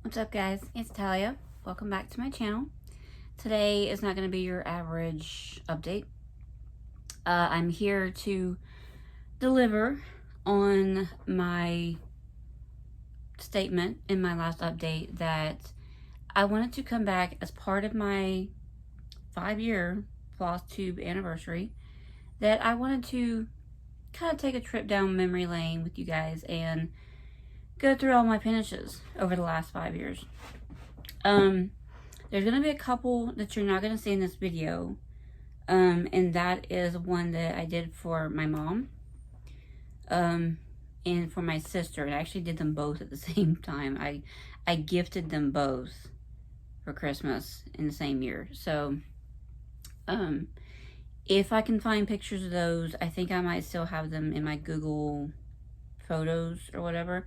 What's up, guys? It's Talia. Welcome back to my channel. Today is not going to be your average update. I'm here to deliver on my statement in my last update that I wanted to come back as part of my 5-year Flosstube anniversary, that I wanted to kind of take a trip down memory lane with you guys and go through all my finishes over the last 5 years. There's going to be a couple that you're not going to see in this video, and that is one that I did for my mom, and for my sister. I actually did them both at the same time. I gifted them both for Christmas in the same year. So, if I can find pictures of those, I think I might still have them in my Google Photos or whatever.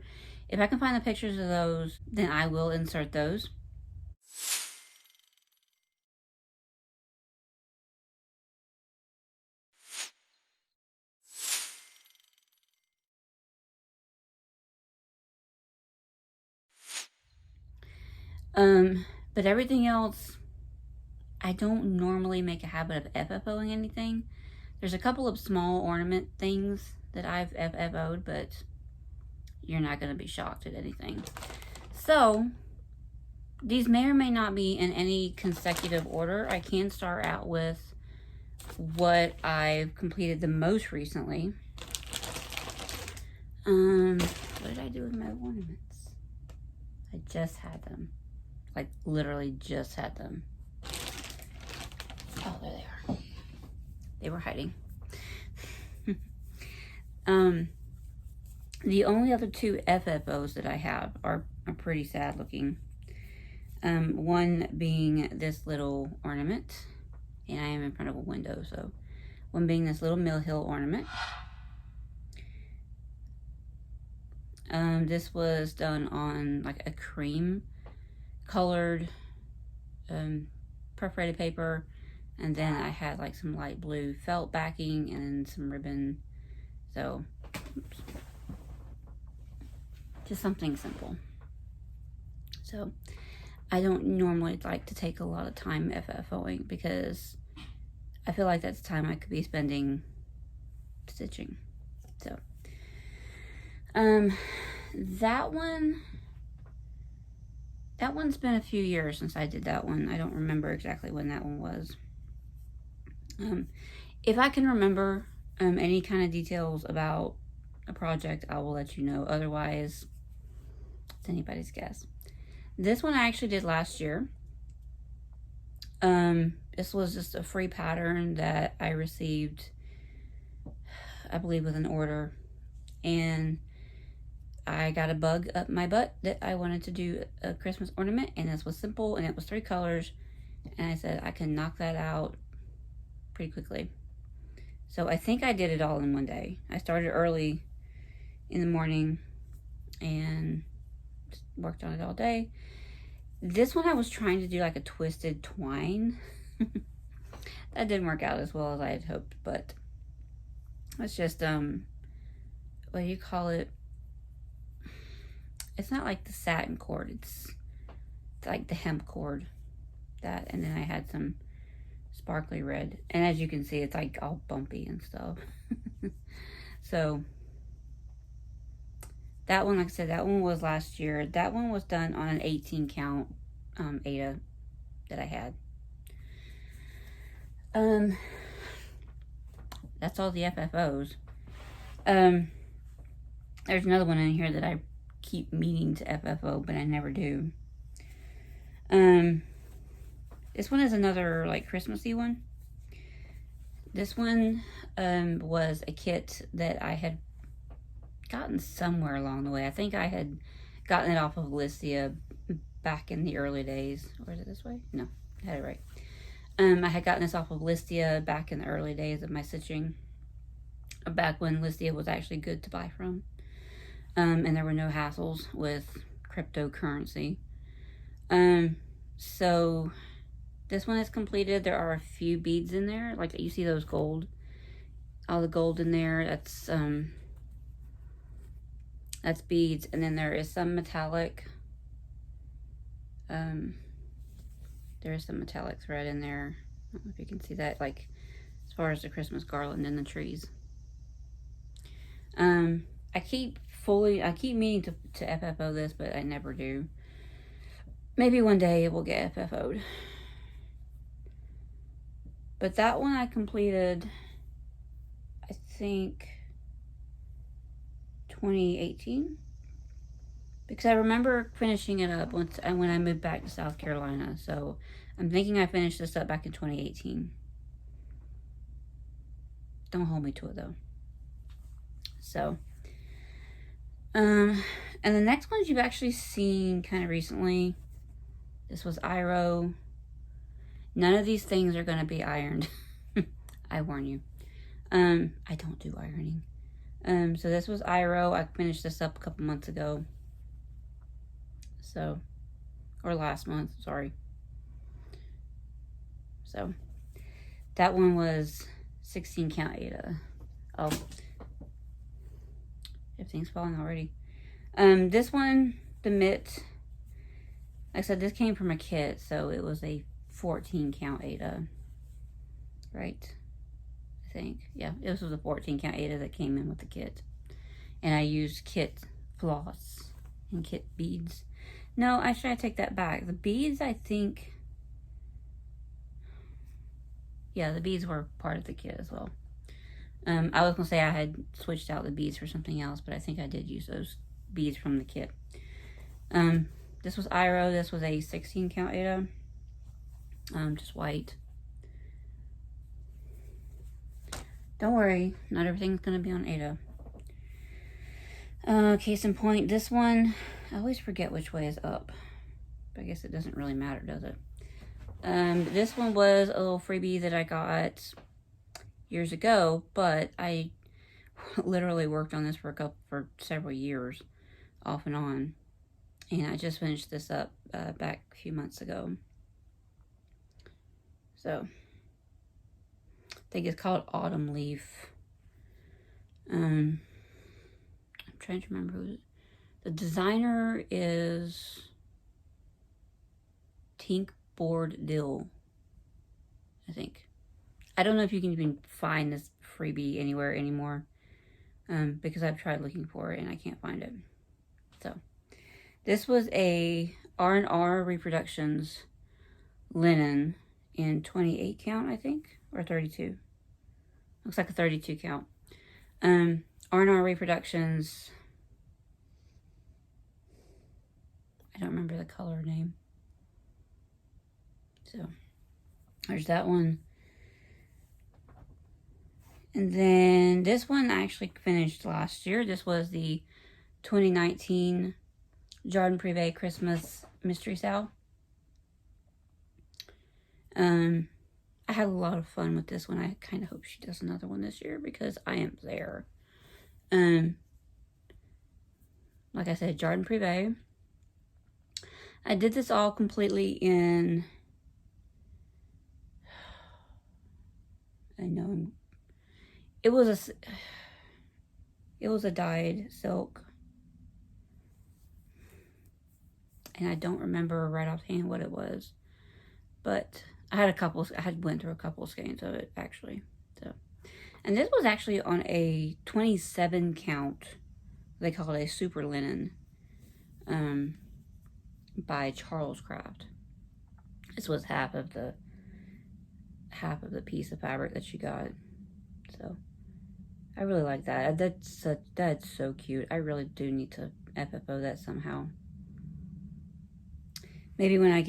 If I can find the pictures of those, then I will insert those. But everything else, I don't normally make a habit of FFOing anything. There's a couple of small ornament things that I've FFO'd, but you're not going to be shocked at anything. So, these may or may not be in any consecutive order. I can start out with what I've completed the most recently. What did I do with my ornaments? I just had them. Like, literally just had them. Oh, there they are. They were hiding. The only other two FFOs that I have are pretty sad looking. One being this little ornament, and I am in front of a window, so one being this little Mill Hill ornament. This was done on like a cream colored perforated paper, and then I had like some light blue felt backing and some ribbon. So, oops. Just something simple. So, I don't normally like to take a lot of time FFOing because I feel like that's time I could be spending stitching. So, that one's been a few years since I did that one. I don't remember exactly when that one was. If I can remember any kind of details about a project, I will let you know. Otherwise, it's anybody's guess. This one I actually did last year. This was just a free pattern that I received, I believe, with an order. And I got a bug up my butt that I wanted to do a Christmas ornament, and this was simple, and it was 3 colors, and I said I can knock that out pretty quickly. So I think I did it all in one day. I started early in the morning and just worked on it all day. This one I was trying to do like a twisted twine. That didn't work out as well as I had hoped, but it's just, what do you call it? It's not like the satin cord, it's like the hemp cord. That, and then I had some sparkly red. And as you can see, it's like all bumpy and stuff. So, that one, like I said, that one was last year. That one was done on an 18 count Ada that I had. That's all the FFOs. There's another one in here that I keep meaning to FFO, but I never do. This one is another like Christmassy one. This one was a kit that I had gotten somewhere along the way. I think I had gotten it off of Listia back in the early days. Or is it this way? No, I had it right. I had gotten this off of Listia back in the early days of my stitching. Back when Listia was actually good to buy from. And there were no hassles with cryptocurrency. So this one is completed. There are a few beads in there. Like you see those gold, all the gold in there. That's beads. And then there is some metallic There is some metallic thread in there. I don't know if you can see that, like, as far as the Christmas garland and the trees. I keep meaning to FFO this, but I never do. Maybe one day it will get FFO'd. But that one I completed, I think, 2018. Because I remember finishing it up when I moved back to South Carolina. So I'm thinking I finished this up back in 2018. Don't hold me to it though. So, and the next ones you've actually seen kind of recently. This was Iro. None of these things are going to be ironed. I warn you. I don't do ironing. So this was Iro. I finished this up a couple months ago. So, or last month, sorry. So, that one was 16 count Ada. Oh, everything's falling already. This one, the mitt, like I said, this came from a kit, so it was a 14 count Ada, right? I think, yeah, this was a 14 count Ada that came in with the kit. And I used kit floss and kit beads. No, actually I take that back. The beads, I think, yeah, the beads were part of the kit as well. I was going to say I had switched out the beads for something else, but I think I did use those beads from the kit. This was Iro. This was a 16 count Ada. Just white. Don't worry, not everything's going to be on Ada. Case in point, this one, I always forget which way is up. But I guess it doesn't really matter, does it? This one was a little freebie that I got years ago, but I literally worked on this for several years, off and on. And I just finished this up back a few months ago. So, I think it's called Autumn Leaf. I'm trying to remember who the designer is. Tink Board Dill, I think. I don't know if you can even find this freebie anywhere anymore, because I've tried looking for it and I can't find it. So, this was a R&R Reproductions linen in 28 count, I think, or 32. Looks like a 32 count. R&R Reproductions. I don't remember the color name. So, there's that one. And then this one I actually finished last year. This was the 2019 Jardin Prive Christmas Mystery Sale. I had a lot of fun with this one. I kind of hope she does another one this year because I am there. Like I said, Jardin Prive. I did this all completely in, it was a dyed silk. And I don't remember right offhand what it was. But I went through a couple skeins of it, actually. So, and this was actually on a 27 count. They call it a super linen. By Charles Craft. This was half of the piece of fabric that she got. So, I really like that. That's so cute. I really do need to FFO that somehow. Maybe when we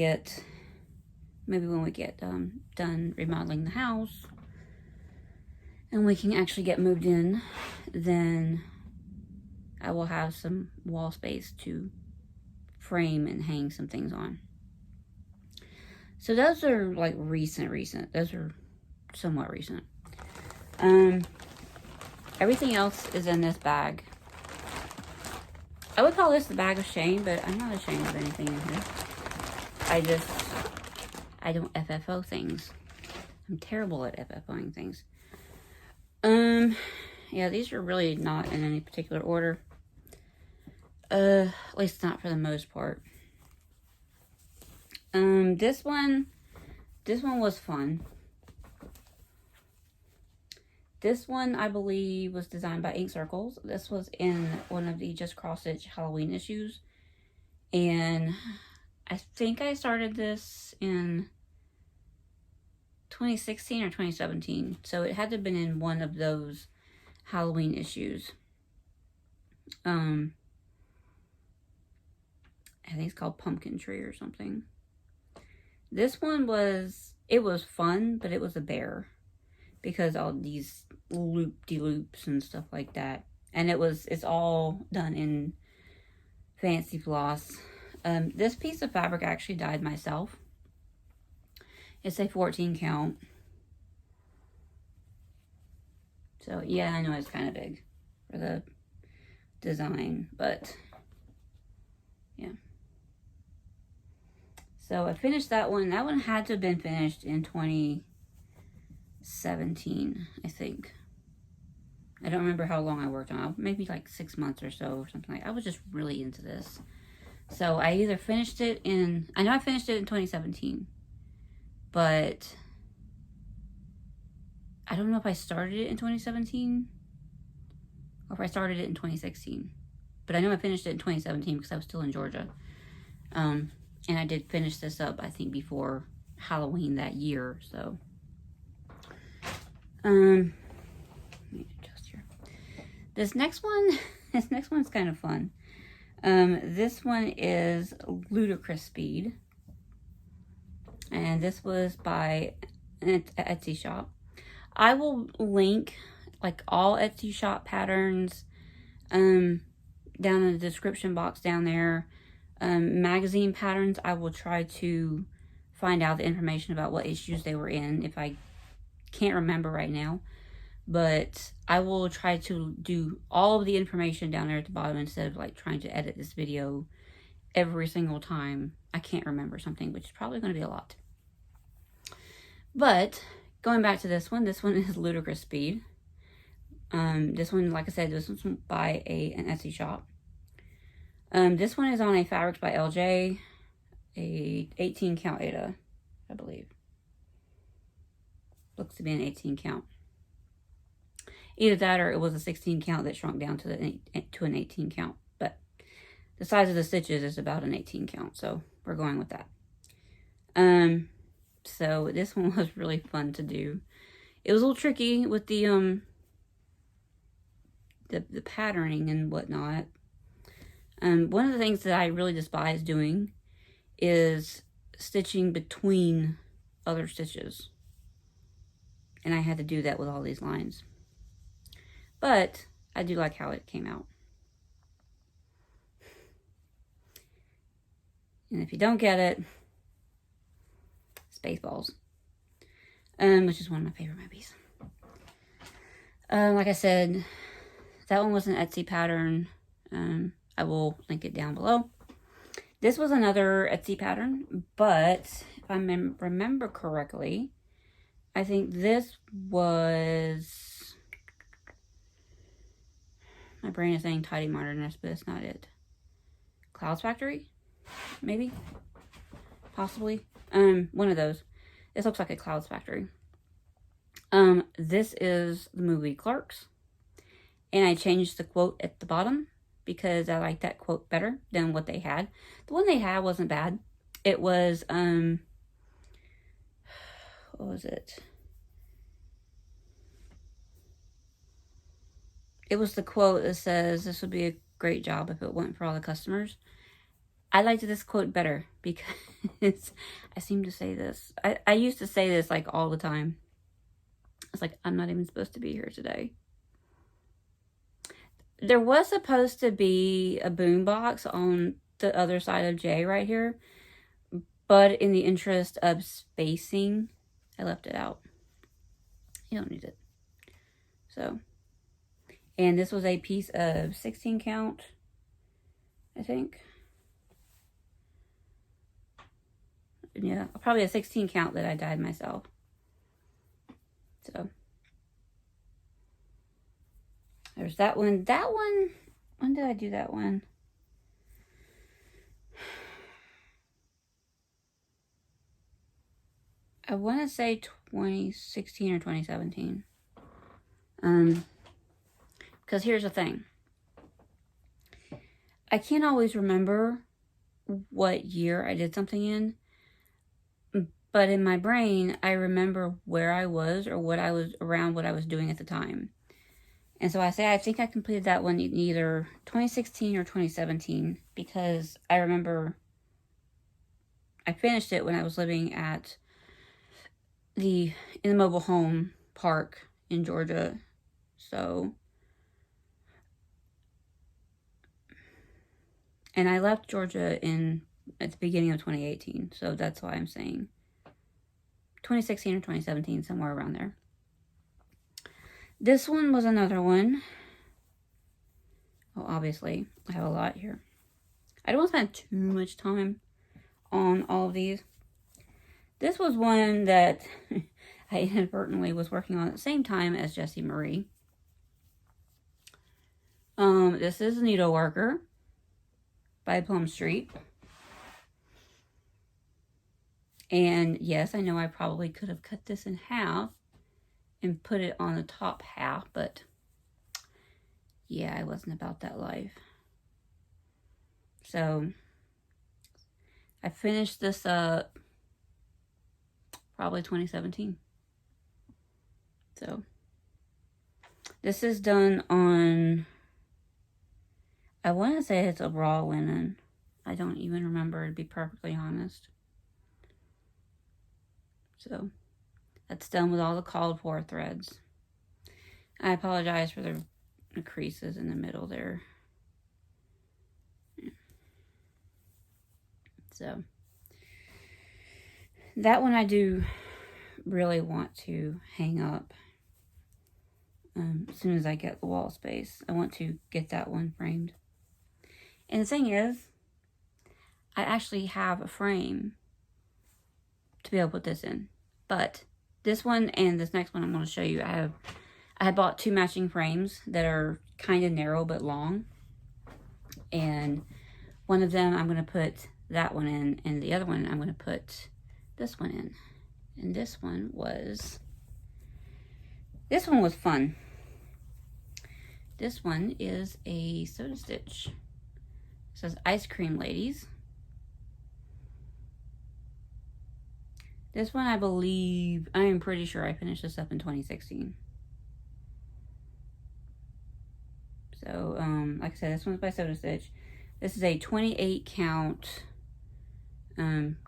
get done remodeling the house and we can actually get moved in, then I will have some wall space to frame and hang some things on. So those are like recent. Those are somewhat recent. Everything else is in this bag. I would call this the bag of shame, but I'm not ashamed of anything in here. I don't FFO things. I'm terrible at FFOing things. Yeah, these are really not in any particular order. At least not for the most part. This one was fun. This one, I believe, was designed by Ink Circles. This was in one of the StitchXCrossStitch Halloween issues. And I think I started this in 2016 or 2017. So it had to have been in one of those Halloween issues. I think it's called Pumpkin Tree or something. This one was fun, but it was a bear. Because all these loop-de-loops and stuff like that. And it's all done in fancy floss. This piece of fabric actually dyed myself. It's a 14 count. So yeah, I know it's kind of big for the design, but yeah. So I finished that one. That one had to have been finished in 2017, I think. I don't remember how long I worked on it. Maybe like 6 months or so or something like that. I was just really into this. So I either finished it in... I know I finished it in 2017. But... I don't know if I started it in 2017. Or if I started it in 2016. But I know I finished it in 2017 because I was still in Georgia. And I did finish this up, I think, before Halloween that year. So... let me adjust here. This next one's kind of fun. This one is Ludicrous Speed. And this was by an Etsy shop. I will link like all Etsy shop patterns down in the description box down there. Magazine patterns, I will try to find out the information about what issues they were in if I can't remember right now. But I will try to do all of the information down there at the bottom instead of like trying to edit this video every single time I can't remember something, which is probably going to be a lot. But going back to this one is Ludicrous Speed. This one, like I said, this one's by an Etsy shop. This one is on a Fabrics by LJ, a 18 count Ada, I believe. Looks to be an 18 count. Either that or it was a 16 count that shrunk down to an 18 count. But the size of the stitches is about an 18 count, so we're going with that. So this one was really fun to do. It was a little tricky with the patterning and whatnot. One of the things that I really despise doing is stitching between other stitches. And I had to do that with all these lines. But I do like how it came out. And if you don't get it, Spaceballs. Which is one of my favorite movies. Like I said, that one was an Etsy pattern. I will link it down below. This was another Etsy pattern, but if I remember correctly, I think this was... My brain is saying Tidy Modernist, but it's not it. Clouds Factory? Maybe? Possibly? One of those. This looks like a Clouds Factory. This is the movie Clerks. And I changed the quote at the bottom because I like that quote better than what they had. The one they had wasn't bad. It was, what was it? It was the quote that says, "This would be a great job if it weren't for all the customers." I liked this quote better because I seem to say this. I used to say this like all the time. It's like, I'm not even supposed to be here today. There was supposed to be a boombox on the other side of J right here. But in the interest of spacing, I left it out. You don't need it. So... And this was a piece of 16 count, I think. Yeah, probably a 16 count that I dyed myself. So, there's that one. That one, when did I do that one? I want to say 2016 or 2017. Because here's the thing. I can't always remember what year I did something in, but in my brain, I remember where I was or what I was around, what I was doing at the time. And so I think I completed that one in either 2016 or 2017, because I remember I finished it when I was living at in the mobile home park in Georgia. So, and I left Georgia at the beginning of 2018. So that's why I'm saying 2016 or 2017, somewhere around there. This one was another one. Well, obviously, I have a lot here. I don't want to spend too much time on all of these. This was one that I inadvertently was working on at the same time as Jessie Marie. This is Needleworker by Plum Street. And yes, I know I probably could have cut this in half and put it on the top half, but yeah, I wasn't about that life. So I finished this up probably 2017. So this is done on, I want to say it's a raw linen. I don't even remember, to be perfectly honest. So that's done with all the called for threads. I apologize for the creases in the middle there. So that one I do really want to hang up as soon as I get the wall space. I want to get that one framed. And the thing is, I actually have a frame to be able to put this in. But this one and this next one I'm going to show you, I had bought 2 matching frames that are kind of narrow but long. And one of them I'm going to put that one in, and the other one I'm going to put this one in. And this one was fun. This one is a soda stitch. It says Ice Cream Ladies. This one, I am pretty sure I finished this up in 2016. So, like I said, this one's by Soda Stitch. This is a 28 count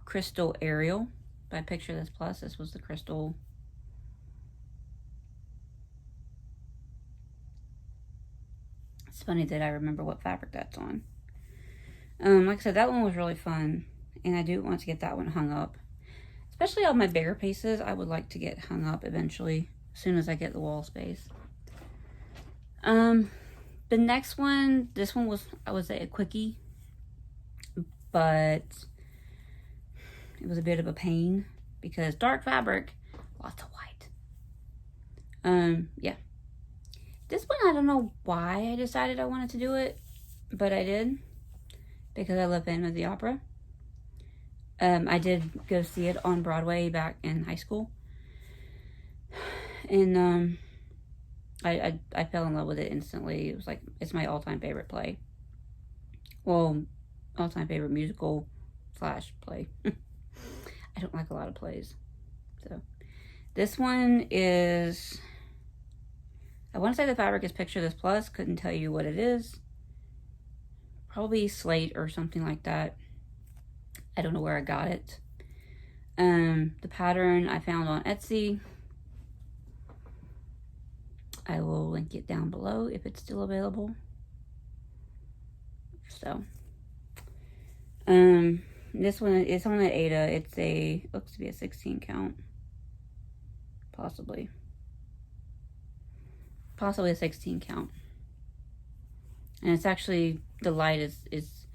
crystal Ariel by Picture This Plus. This was the crystal. It's funny that I remember what fabric that's on. Like I said, that one was really fun, and I do want to get that one hung up. Especially all my bigger pieces, I would like to get hung up eventually, as soon as I get the wall space. The next one, this one was, I would say, a quickie, but it was a bit of a pain because dark fabric, lots of white. Yeah. This one, I don't know why I decided I wanted to do it, but I did, because I love Phantom of the Opera. I did go see it on Broadway back in high school, and I fell in love with it instantly. It was like, it's my all-time favorite play. Well, all-time favorite musical / play. I don't like a lot of plays. So this one is, I want to say the fabric is Picture This Plus. Couldn't tell you what it is. Probably slate or something like that. I don't know where I got it. The pattern I found on Etsy. I will link it down below if it's still available. So, this one is on an Ada. Looks to be a 16 count. Possibly a 16 count. And it's actually, the light is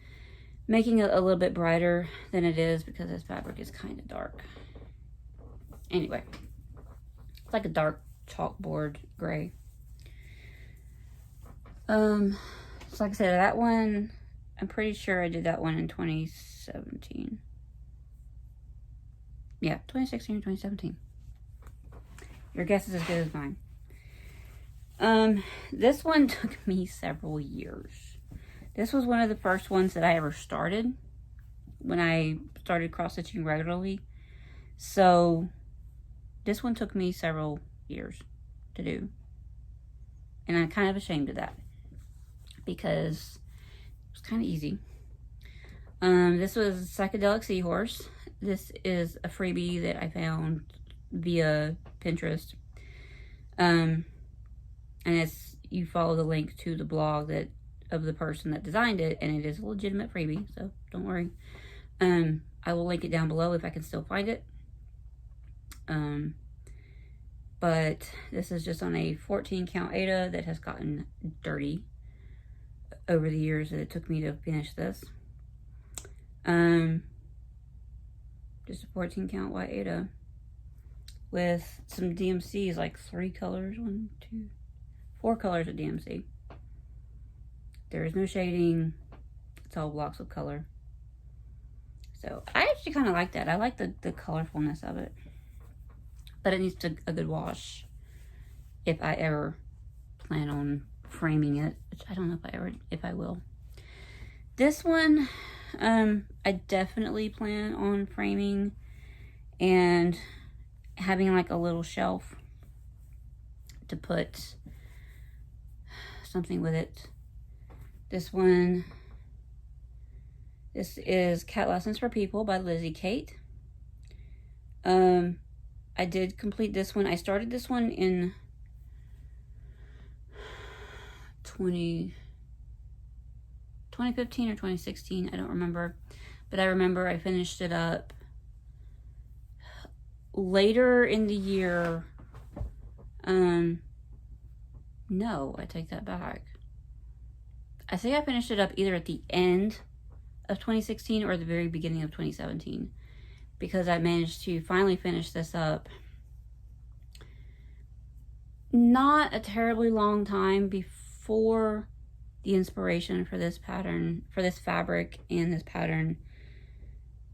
making it a little bit brighter than it is because this fabric is kind of dark. Anyway, it's like a dark chalkboard gray. So like I said, that one, I'm pretty sure I did that one in 2017. Yeah, 2016 or 2017. Your guess is as good as mine. This one took me several years. This was one of the first ones that I ever started when I started cross-stitching regularly. So this one took me several years to do. And I'm kind of ashamed of that because it was kind of easy. This was Psychedelic Seahorse. This is a freebie that I found via Pinterest. And it's, you follow the link to the blog that of the person that designed it, and it is a legitimate freebie, so don't worry. I will link it down below if I can still find it. But this is just on a 14 count Aida that has gotten dirty over the years that it took me to finish this. Just a 14 count white Aida with some DMCs, like 3 colors, 1, 2, 4 colors of DMC. There is no shading. It's all blocks of color. So I actually kind of like that. I like the colorfulness of it. But it needs a good wash if I ever plan on framing it, which I don't know if I will. This one, I definitely plan on framing and having like a little shelf to put something with it. This one, this is Cat Lessons for People by Lizzie Kate. I did complete this one. I started this one in 2015 or 2016. I don't remember. But I remember I finished it up later in the year. No, I take that back. I think I finished it up either at the end of 2016 or the very beginning of 2017. Because I managed to finally finish this up not a terribly long time before the inspiration for this pattern, for this fabric and this pattern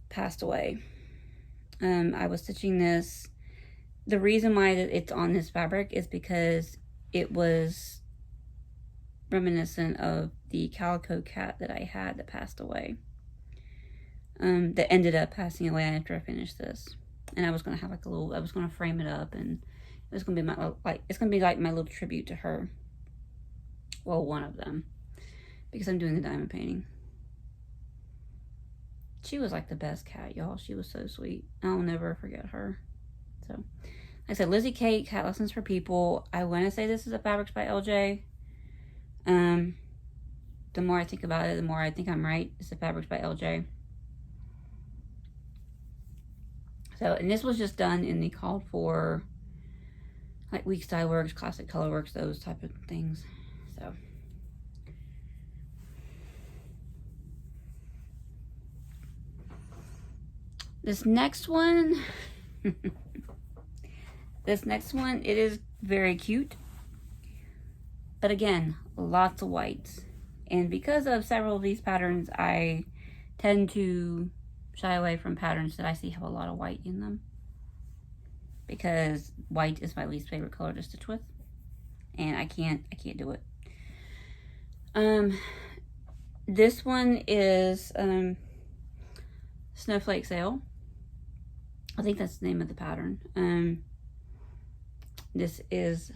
passed away. I was stitching this. The reason why it's on this fabric is because it was reminiscent of the calico cat that I had that passed away. That ended up passing away after I finished this. And I was going to have like I was going to frame it up, and it was going to be it's going to be like my little tribute to her. Well, one of them. Because I'm doing the diamond painting. She was like the best cat, y'all. She was so sweet. I'll never forget her. So, like I said, Lizzie Kate, Cat Lessons for People. I want to say this is a Fabrics by LJ. The more I think about it, the more I think I'm right. It's a Fabrics by LJ. So, and this was just done in the called for, like, Week Style Works, Classic Color Works, those type of things. So, this next one, it is very cute. But again, lots of whites. And because of several of these patterns, I tend to shy away from patterns that I see have a lot of white in them, because white is my least favorite color to stitch with, and I can't do it. This one is Snowflake Sail. I think that's the name of the pattern. This is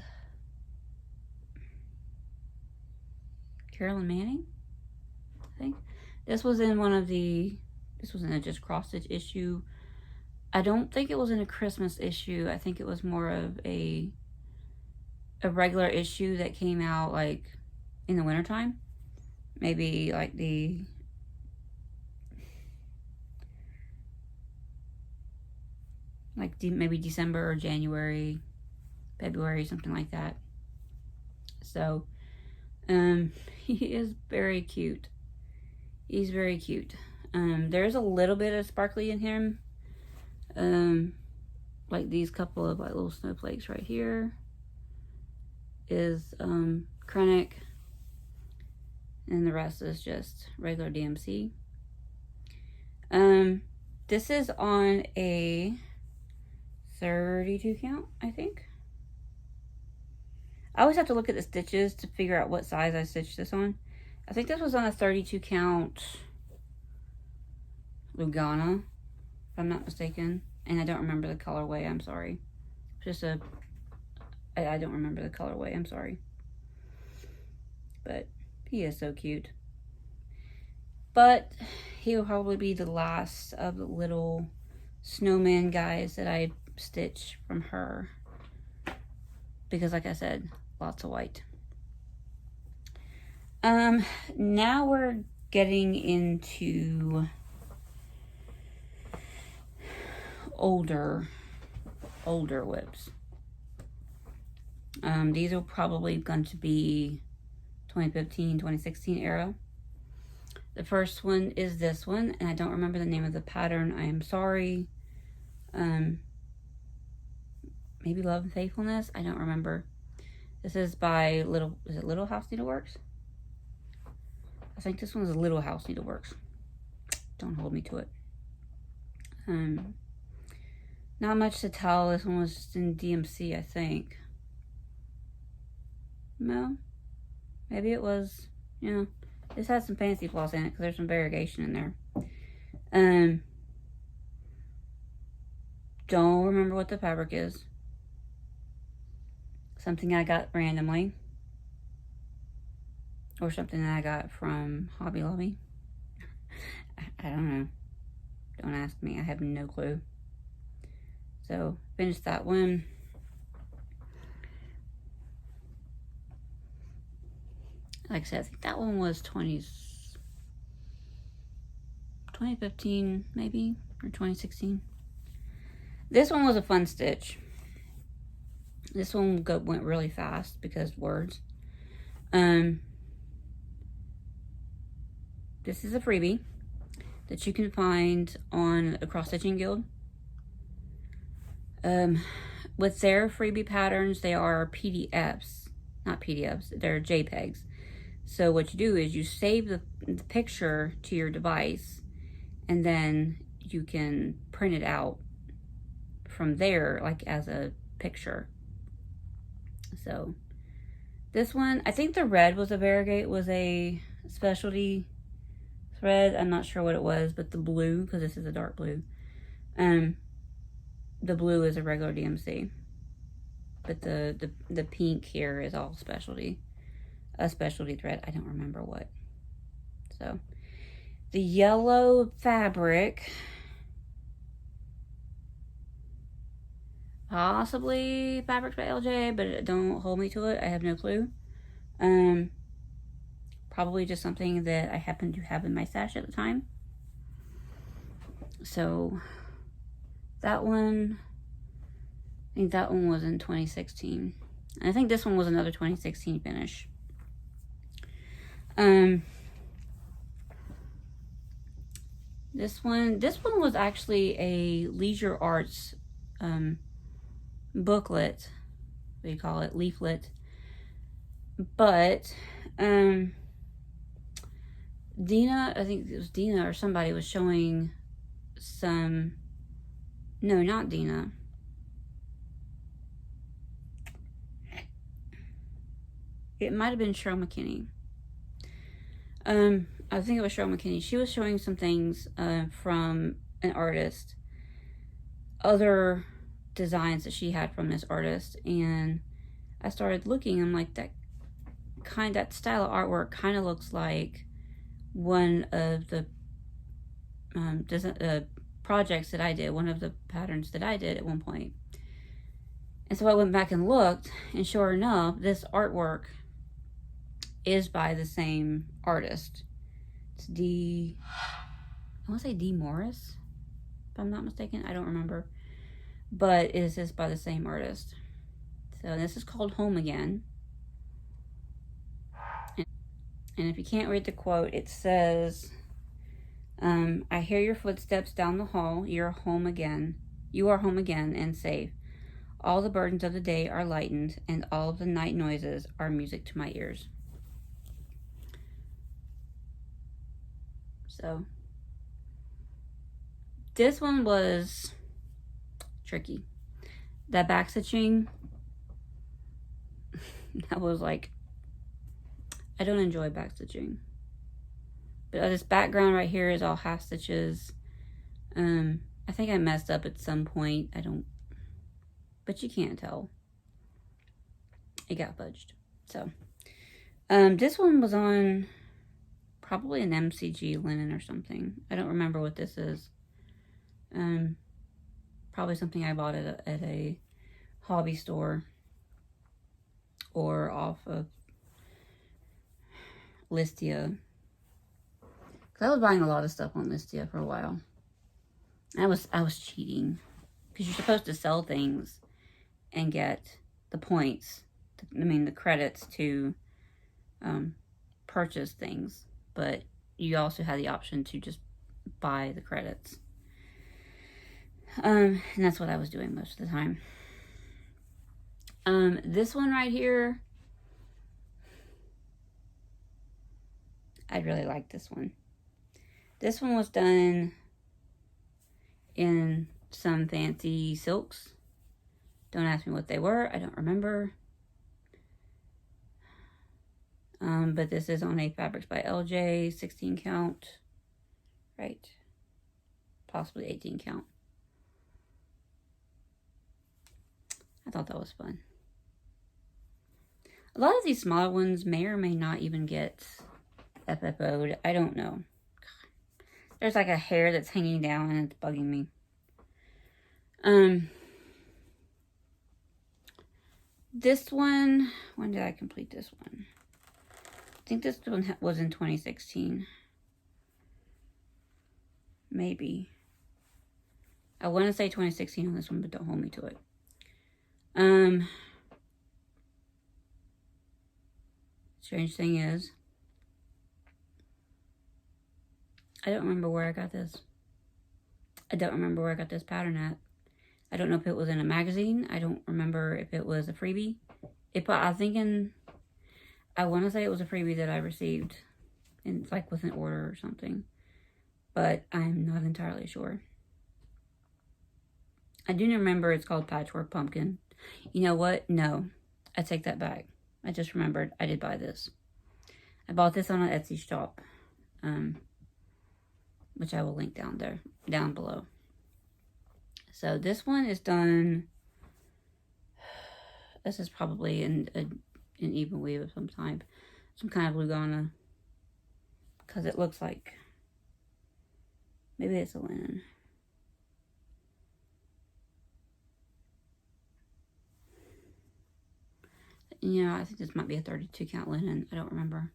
Carolyn Manning, I think. This was in this was in a just cross stitch issue. I don't think it was in a Christmas issue. I think it was more of a regular issue that came out like in the wintertime. Maybe like maybe December or January, February, something like that. So, he is very cute. He's very cute. There's a little bit of sparkly in him. Like these couple of like little snowflakes right here is Krennic, and the rest is just regular DMC. This is on a 32 count, I think. I always have to look at the stitches to figure out what size I stitched this on. I think this was on a 32 count Lugana, if I'm not mistaken. And I don't remember the colorway, I'm sorry. Just a, I don't remember the colorway, I'm sorry. But he is so cute. But he'll probably be the last of the little snowman guys that I stitch from her. Because like I said, lots of white. Now we're getting into older whips. These are probably going to be 2015, 2016 era. The first one is this one, and I don't remember the name of the pattern. I am sorry. Maybe Love and Faithfulness? I don't remember. This is by Little House Needleworks? I think this one's Little House Needleworks. Don't hold me to it. Not much to tell. This one was in DMC, I think. No? Maybe it was, you know, this has some fancy floss in it because there's some variegation in there. Don't remember what the fabric is. Something I got randomly. Or something that I got from Hobby Lobby. I don't know. Don't ask me. I have no clue. So, finished that one. Like I said, I think that one was 2015 maybe, or 2016. This one was a fun stitch. This one went really fast because words. This is a freebie that you can find on a Cross Stitching Guild. With their freebie patterns, they are PDFs, not PDFs, they're JPEGs. So what you do is you save the picture to your device, and then you can print it out from there, like as a picture. So this one, I think the red was a variegate, was a specialty thread. I'm not sure what it was, but the blue, because this is a dark blue, the blue is a regular DMC, but the pink here is all specialty. A specialty thread. I don't remember what. So the yellow fabric, possibly Fabrics by LJ, but don't hold me to it. I have no clue. Probably just something that I happened to have in my stash at the time. So that one, I think that one was in 2016. And I think this one was another 2016 finish. This one was actually a Leisure Arts booklet. What do you call it? Leaflet. But Dina, I think it was Dina or somebody was showing some, no, not Dina. It might have been Cheryl McKinney. I think it was Cheryl McKinney. She was showing some things from an artist, other designs that she had from this artist, and I started looking. I'm like, that style of artwork kind of looks like one of the projects that I did, one of the patterns that I did at one point. And so I went back and looked, and sure enough, this artwork is by the same artist. It's I want to say D. Morris, if I'm not mistaken. I don't remember. But it is just by the same artist. So this is called Home Again. And if you can't read the quote, it says, I hear your footsteps down the hall. You're home again. You are home again and safe. All the burdens of the day are lightened, and all of the night noises are music to my ears. So this one was tricky. that back stitching, that was like, I don't enjoy back stitching. But this background right here is all half stitches. I think I messed up at some point. I don't, but you can't tell. It got fudged. So, this one was on probably an MCG linen or something. I don't remember what this is. Probably something I bought at a hobby store or off of Listia. Because I was buying a lot of stuff on Listia for a while. I was cheating. Because you're supposed to sell things and get the points. The credits to purchase things. But you also had the option to just buy the credits. And that's what I was doing most of the time. This one right here, I really like this one. This one was done in some fancy silks. Don't ask me what they were. I don't remember. But this is on a Fabrics by LJ 16 count. Right. Possibly 18 count. I thought that was fun. A lot of these smaller ones may or may not even get FFO'd. I don't know. There's like a hair that's hanging down and it's bugging me. This one, when did I complete this one? I think this one was in 2016. Maybe. I want to say 2016 on this one, but don't hold me to it. Strange thing is, I don't remember where I got this. I don't remember where I got this pattern at. I don't know if it was in a magazine. I don't remember if it was a freebie. I want to say it was a freebie that I received. And it's like with an order or something. But I'm not entirely sure. I do remember it's called Patchwork Pumpkin. You know what? No. I take that back. I just remembered I did buy this. I bought this on an Etsy shop. Which I will link down below. So this one is done. This is probably an even weave of some type. Some kind of Lugana. Because it looks like. Maybe it's a linen. Yeah, I think this might be a 32 count linen. I don't remember.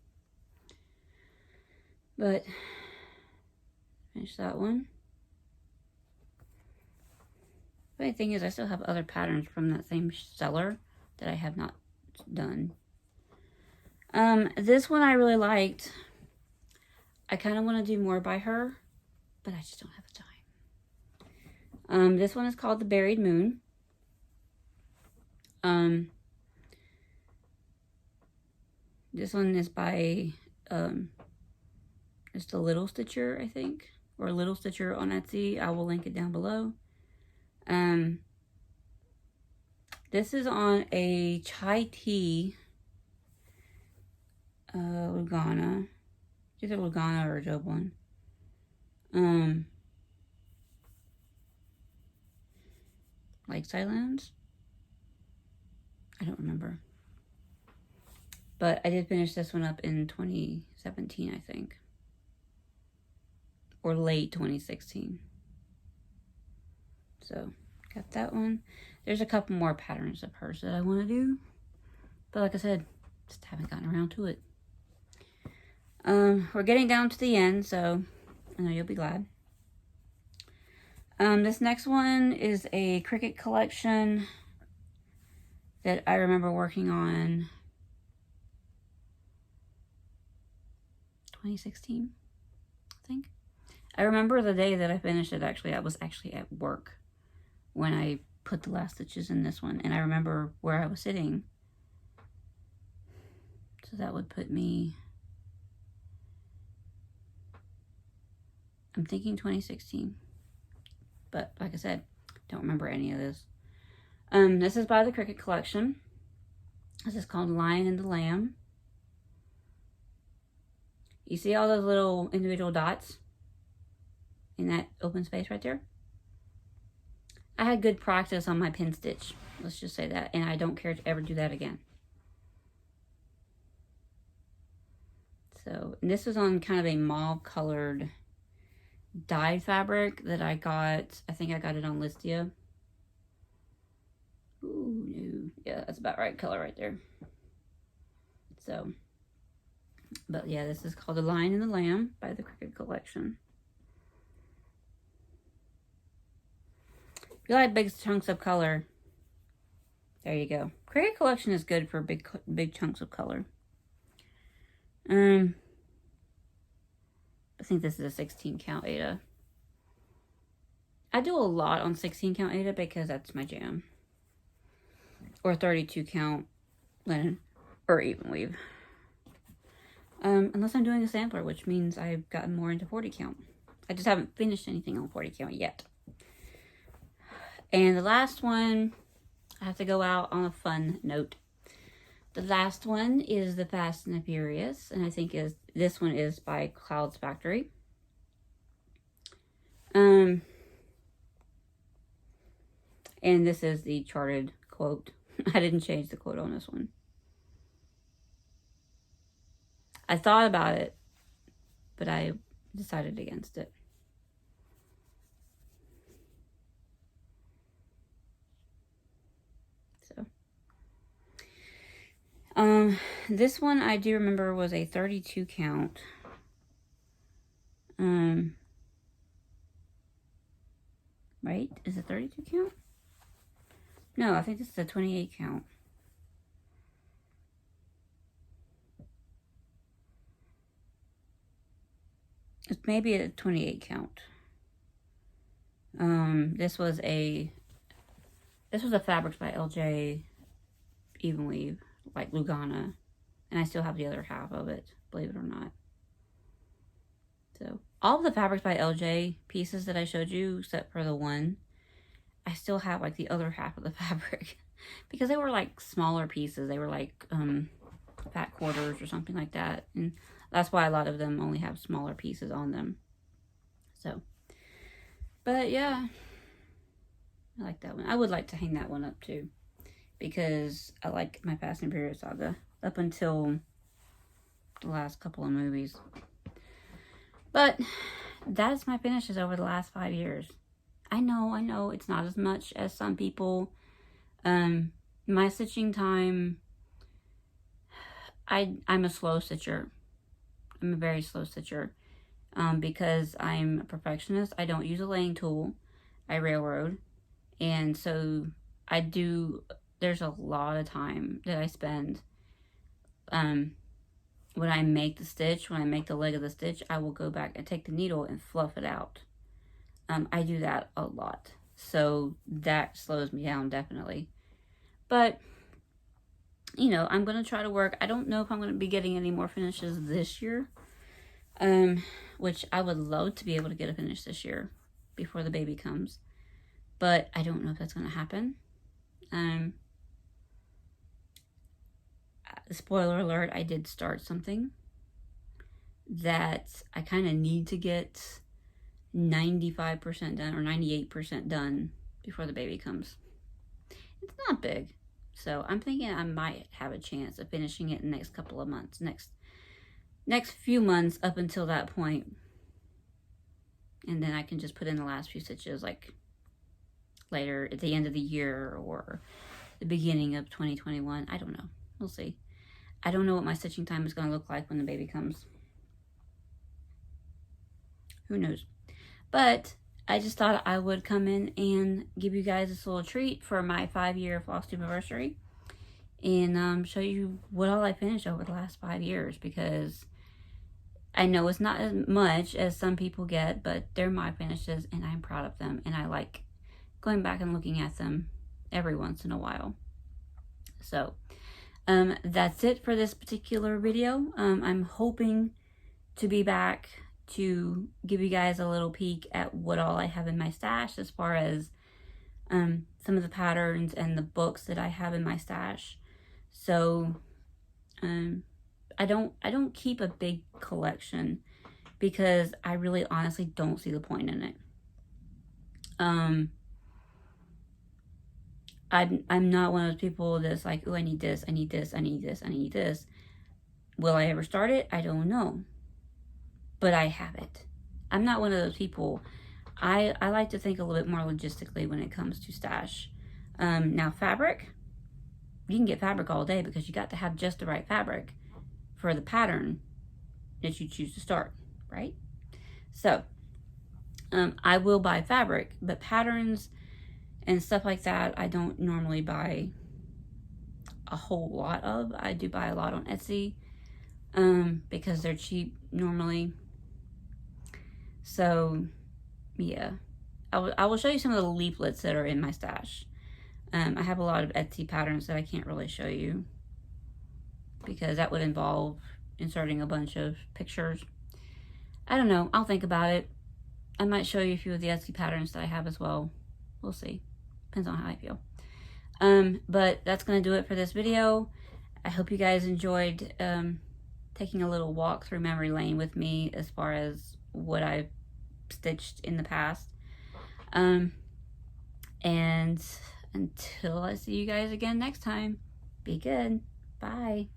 But, finish that one. The funny thing is, I still have other patterns from that same seller that I have not done. This one I really liked. I kind of want to do more by her, but I just don't have the time. This one is called The Buried Moon. This one is by, it's the LittleStitcher, I think, or LittleStitcher on Etsy. I will link it down below. This is on a chai tea, Lugana. It's either Lugana or a Joblin. Lakeside Lounge? I don't remember. But I did finish this one up in 2017, I think. Or late 2016. So, got that one. There's a couple more patterns of hers that I want to do. But like I said, just haven't gotten around to it. We're getting down to the end, so I know you'll be glad. This next one is a Cricut collection that I remember working on 2016, I think. I remember the day that I finished it, actually. I was actually at work when I put the last stitches in this one. And I remember where I was sitting. So that would put me, I'm thinking 2016. But like I said, don't remember any of this. This is by the Cricut Collection. This is called Lion and the Lamb. You see all those little individual dots in that open space right there? I had good practice on my pin stitch. Let's just say that. And I don't care to ever do that again. So, and this was on kind of a mauve colored dyed fabric that I got. I think I got it on Listia. Ooh, no. Yeah, that's about right color right there. So, but yeah, this is called The Lion and the Lamb by the Cricut Collection. If you like big chunks of color, there you go. Cricut Collection is good for big chunks of color. I think this is a 16 count Ada. I do a lot on 16 count Ada because that's my jam. Or 32 count linen or even weave. Unless I'm doing a sampler, which means I've gotten more into 40 count. I just haven't finished anything on 40 count yet. And the last one, I have to go out on a fun note. The last one is the Fast and the Furious, and I think this one is by Clouds Factory. And this is the charted quote. I didn't change the quote on this one. I thought about it, but I decided against it. This one I do remember was a 32 count. Right? Is it 32 count? No, I think this is a 28 count. It's maybe a 28 count. This was a Fabrics by LJ Even Weave, like Lugana. And I still have the other half of it, believe it or not. So, all of the Fabrics by LJ pieces that I showed you, except for the one, I still have like the other half of the fabric. Because they were like smaller pieces. They were like fat quarters or something like that. And that's why a lot of them only have smaller pieces on them. So, but yeah, I like that one. I would like to hang that one up too. Because I like my Fast and Furious saga up until the last couple of movies. But that's my finishes over the last 5 years. I know it's not as much as some people. My stitching time, I'm a slow stitcher. I'm a very slow stitcher. Because I'm a perfectionist. I don't use a laying tool. I railroad. And so there's a lot of time that I spend when I make the stitch, when I make the leg of the stitch, I will go back and take the needle and fluff it out. I do that a lot. So that slows me down, definitely. But, you know, I'm going to try to work. I don't know if I'm going to be getting any more finishes this year. Which I would love to be able to get a finish this year before the baby comes. But I don't know if that's going to happen. Spoiler alert, I did start something that I kind of need to get 95% done or 98% done before the baby comes. It's not big. So I'm thinking I might have a chance of finishing it in the next couple of months. Next few months up until that point. And then I can just put in the last few stitches like later at the end of the year or the beginning of 2021. I don't know. We'll see. I don't know what my stitching time is going to look like when the baby comes. Who knows? But I just thought I would come in and give you guys this little treat for my 5-year Flosstube anniversary. And show you what all I finished over the last 5 years. Because I know it's not as much as some people get. But they're my finishes and I'm proud of them. And I like going back and looking at them every once in a while. So that's it for this particular video. I'm hoping to be back to give you guys a little peek at what all I have in my stash as far as some of the patterns and the books that I have in my stash. So I don't keep a big collection because I really honestly don't see the point in it. I'm not one of those people that's like, oh, I need this, I need this, I need this, I need this. Will I ever start it? I don't know. But I have it. I'm not one of those people. I like to think a little bit more logistically when it comes to stash. Now fabric, you can get fabric all day because you got to have just the right fabric for the pattern that you choose to start, right? So, I will buy fabric, but patterns and stuff like that, I don't normally buy a whole lot of. I do buy a lot on Etsy, because they're cheap normally. So, yeah. I will show you some of the leaflets that are in my stash. I have a lot of Etsy patterns that I can't really show you because that would involve inserting a bunch of pictures. I don't know. I'll think about it. I might show you a few of the Etsy patterns that I have as well. We'll see. Depends on how I feel. But that's going to do it for this video. I hope you guys enjoyed taking a little walk through memory lane with me as far as what I've stitched in the past. And until I see you guys again next time, be good. Bye.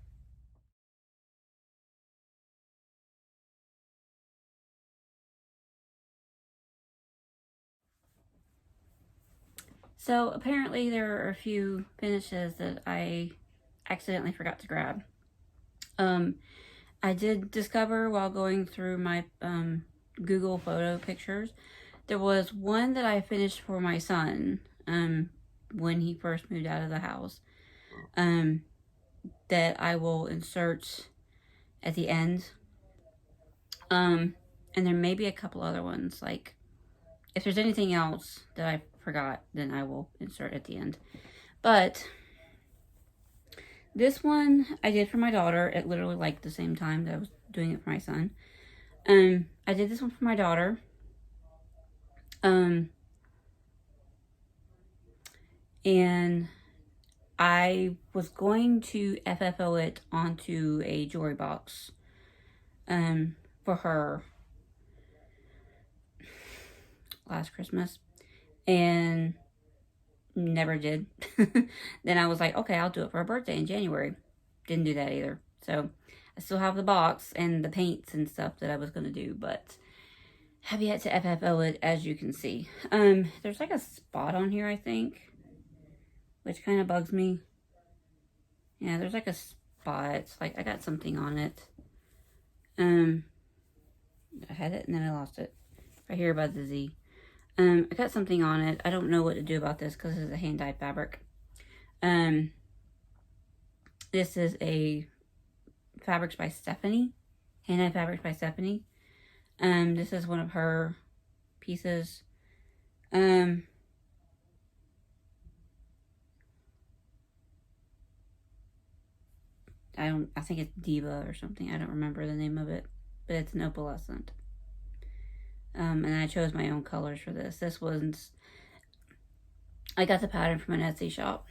So apparently there are a few finishes that I accidentally forgot to grab. I did discover while going through my Google photo pictures, there was one that I finished for my son when he first moved out of the house, that I will insert at the end. And there may be a couple other ones. Like, if there's anything else that I forgot, then I will insert at the end. But this one I did for my daughter at literally like the same time that I was doing it for my son. I did this one for my daughter. And I was going to FFO it onto a jewelry box for her last Christmas, and never did. Then I was like, okay, I'll do it for her birthday in January. Didn't do that either. So I still have the box and the paints and stuff that I was going to do, but have yet to FFO it, as you can see. There's like a spot on here, I think, which kind of bugs me. Yeah, there's like a spot. Like, I got something on it. I had it and then I lost it. Right here by the Z. I got something on it. I don't know what to do about this because this is a hand-dyed fabric. This is a Fabrics by Stephanie. Hand-dyed Fabrics by Stephanie. This is one of her pieces. I think it's Diva or something. I don't remember the name of it, but it's an opalescent. And I chose my own colors for this. This was, I got the pattern from an Etsy shop,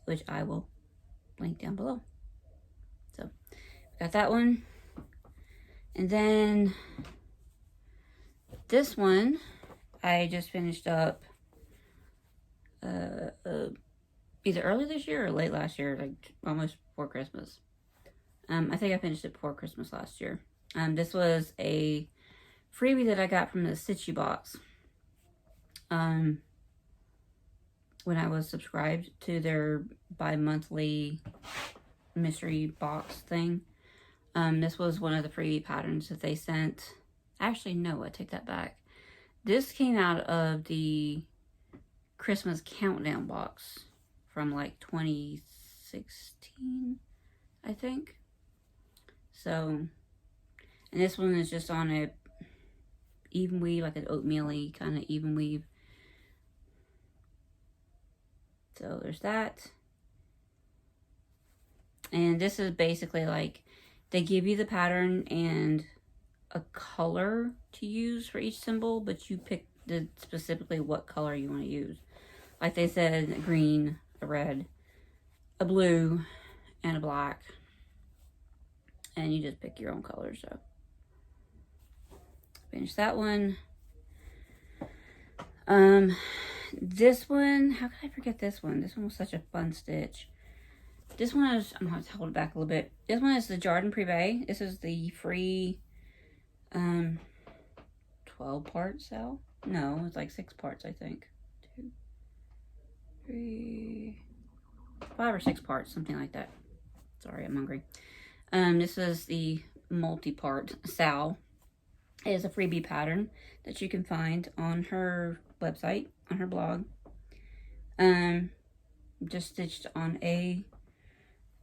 which I will link down below. So, got that one. And then this one, I just finished up either early this year or late last year, like almost before Christmas. I think I finished it before Christmas last year. This was a freebie that I got from the Stitchy box. When I was subscribed to their bi-monthly mystery box thing. This was one of the freebie patterns that they sent. Actually, no, I take that back. This came out of the Christmas countdown box from like 2016, I think. So, and this one is just on a even weave, like an oatmeal-y kind of even weave. So there's that. And this is basically like, they give you the pattern and a color to use for each symbol, but you pick did specifically what color you want to use. Like they said, a green, a red, a blue, and a black. And you just pick your own color. So finish that one. This one, how could I forget this one? This one was such a fun stitch. This one is, I'm going to hold it back a little bit. This one is the Jardin Prive. This is the free 12-part cell. No, it's like 6 parts, I think. 2, 3, 5 or 6 parts, something like that. Sorry, I'm hungry. This is the multi-part Sal. It is a freebie pattern that you can find on her website, on her blog. Just stitched on an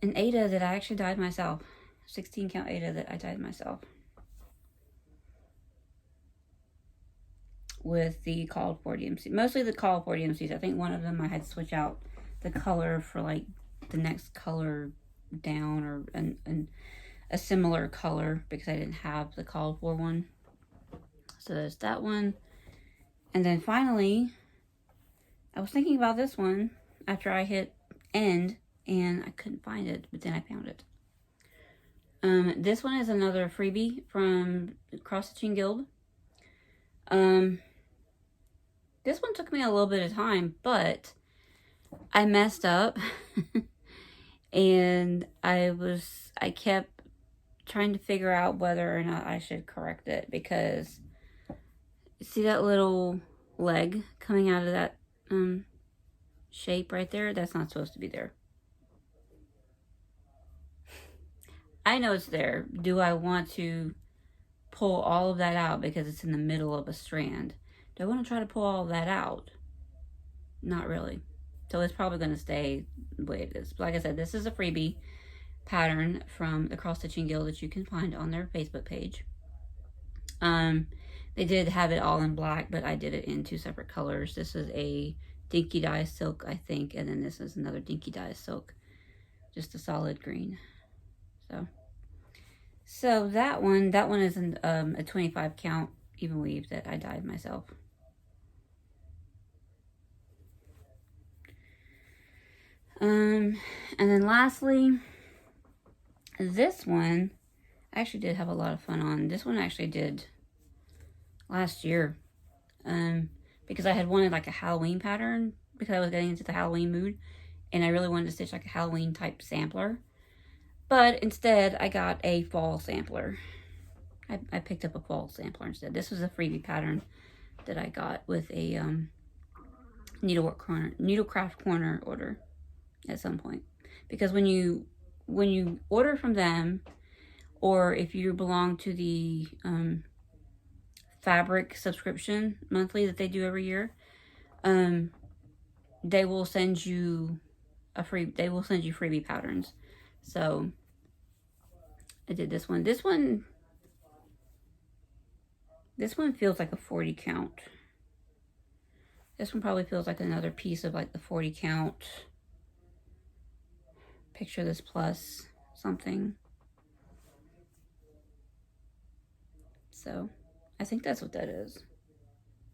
Ada that I actually dyed myself. 16 count Ada that I dyed myself. With the called for DMC. Mostly the called for DMCs. I think one of them I had to switch out the color for like the next color down, or a similar color, because I didn't have the called for one. So there's that one. And then finally, I was thinking about this one after I hit end and I couldn't find it, but then I found it. This one is another freebie from Cross Stitching Guild. This one took me a little bit of time, but I messed up and I kept trying to figure out whether or not I should correct it, because see that little leg coming out of that shape right there? That's not supposed to be there. I know it's there. Do I want to pull all of that out because it's in the middle of a strand? Do I want to try to pull all of that out? Not really. So it's probably going to stay the way it is. But like I said, this is a freebie pattern from the Cross Stitching Guild that you can find on their Facebook page. They did have it all in black, but I did it in 2 separate colors. This is a Dinky Dye Silk, I think, and then this is another Dinky Dye Silk. Just a solid green. So that one is a 25 count even weave that I dyed myself. And then lastly, this one I actually did have a lot of fun on. This one I actually did last year, because I had wanted like a Halloween pattern, because I was getting into the Halloween mood and I really wanted to stitch like a Halloween type sampler. But instead I got a fall sampler. I picked up a fall sampler instead. This was a freebie pattern that I got with a Needlecraft Corner order at some point. Because when you order from them, or if you belong to the fabric subscription monthly that they do every year, they will send you freebie patterns. So I did this one. This one feels like a 40 count. This one probably feels like another piece of like the 40 count. Picture this plus something. So I think that's what that is.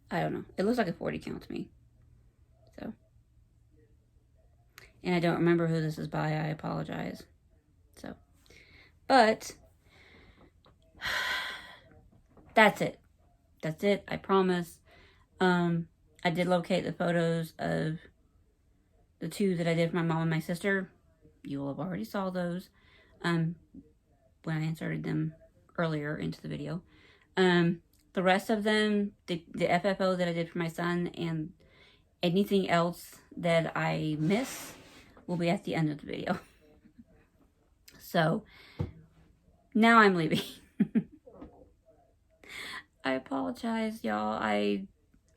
I don't know. It looks like a 40 count to me. So, and I don't remember who this is by. I apologize. So, but that's it. That's it. I promise. I did locate the photos of the 2 that I did for my mom and my sister. You will have already saw those when I inserted them earlier into the video. The rest of them, the FFO that I did for my son, and anything else that I miss will be at the end of the video. So now I'm leaving. I apologize, y'all.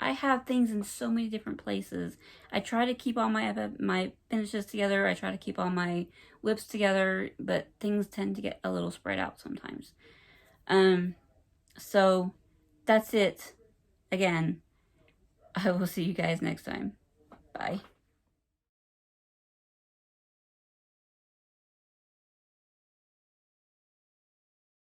I have things in so many different places. I try to keep all my finishes together. I try to keep all my whips together, but things tend to get a little spread out sometimes. So that's it. Again, I will see you guys next time. Bye.